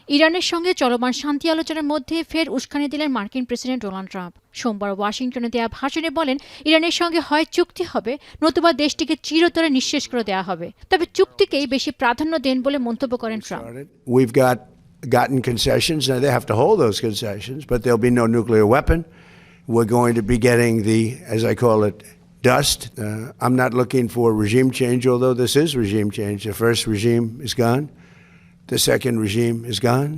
ইরানের সঙ্গে চলমান শান্তি আলোচনার মধ্যে ফের উস্কানি দিলেন মার্কিন প্রেসিডেন্ট ডোনাল্ড ট্রাম্প। সোমবার ওয়াশিংটনে দেয়া ভাষণে বলেন, ইরানের সঙ্গে হয় চুক্তি হবে নতুবা দেশটিকে চিরতরে নিঃশেষ করে দেওয়া হবে। তবে চুক্তিকেই বেশি প্রাধান্য দেন বলে মন্তব্য করেন Trump. We've gotten concessions. Now they have to hold those concessions, but there'll be no nuclear weapon. We're going to be getting the, as I call it, dust. I'm not looking for regime change, although this is regime change. The first regime is gone. The second regime is gone.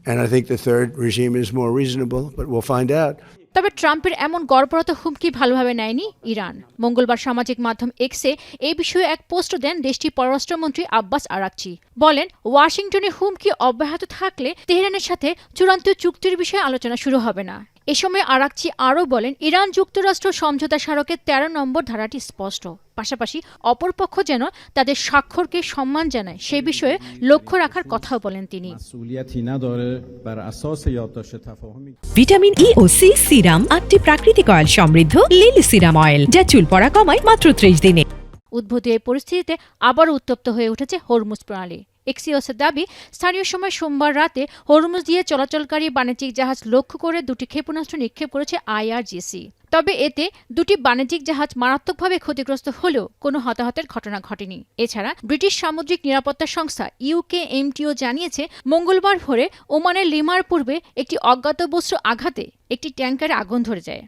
And I think the third regime is more reasonable, but we'll find out. তবে ট্রাম্পের এমন গড়পড়তা হুমকি ভালোভাবে নেয়নি Iran. মঙ্গলবার সামাজিক মাধ্যম এক্সে এই বিষয়ে এক পোস্ট দেন দেশটির পররাষ্ট্রমন্ত্রী আব্বাস আরাকচি। বলেন, ওয়াশিংটনে হুমকি অব্যাহত থাকলে তেহরানের সাথে চূড়ান্ত চুক্তির বিষয়ে আলোচনা শুরু হবে না। এ সময় আরাকচি আরও বলেন, ইরান যুক্তরাষ্ট্র সমঝোতা স্মারকের 13 নম্বর ধারাটি স্পষ্ট। পাশাপাশি অপরপক্ষ যেন তাদের স্বাক্ষরকে সম্মান জানায় সে বিষয়ে লক্ষ্য রাখার কথাও বলেন তিনি। ভিটামিন ই ও সি সিরাম 8টি প্রাকৃতিক অয়েল সমৃদ্ধ লিলি সিরাম অয়েল, যা চুল পড়া কমায় মাত্র 30 দিনে। উদ্ভূত এই পরিস্থিতিতে আবারও উত্তপ্ত হয়ে উঠেছে হরমুজ প্রণালী। এক্সিওসের দাবি, স্থানীয় সময় সোমবার রাতে হরমুজ দিয়ে চলাচলকারী বাণিজ্যিক জাহাজ লক্ষ্য করে 2টি ক্ষেপণাস্ত্র নিক্ষেপ করেছে IRGC। তবে এতে 2টি বাণিজ্যিক জাহাজ মারাত্মকভাবে ক্ষতিগ্রস্ত হলেও কোনো হতাহতের ঘটনা ঘটেনি। এছাড়া ব্রিটিশ সামুদ্রিক নিরাপত্তা সংস্থা UKMTO জানিয়েছে, মঙ্গলবার ভোরে ওমানের লিমার পূর্বে একটি অজ্ঞাত বস্তু আঘাতে একটি ট্যাঙ্কারে আগুন ধরে যায়।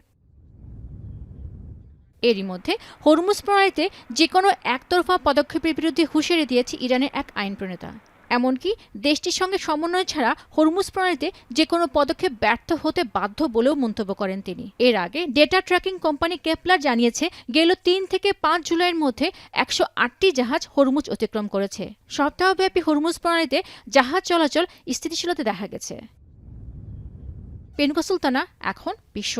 এরই মধ্যে হরমুজ প্রণালীতে যে কোনো একতরফা পদক্ষেপের বিরুদ্ধে হুঁশিয়ারি দিয়েছে ইরানের এক আইন প্রণেতা। এমনকি দেশটির সঙ্গে সমন্বয় ছাড়া হরমুজ প্রণালীতে যে কোনো পদক্ষেপ ব্যর্থ হতে বাধ্য বলেও মন্তব্য করেন তিনি। এর আগে ডেটা ট্র্যাকিং কোম্পানি কেপলার জানিয়েছে, গেল 3 থেকে 5 জুলাইয়ের মধ্যে 108টি জাহাজ হরমুজ অতিক্রম করেছে। সপ্তাহব্যাপী হরমুজ প্রণালীতে জাহাজ চলাচল স্থিতিশীলতা দেখা গেছে। পেনুকা সুলতানা, এখন বিশ্ব।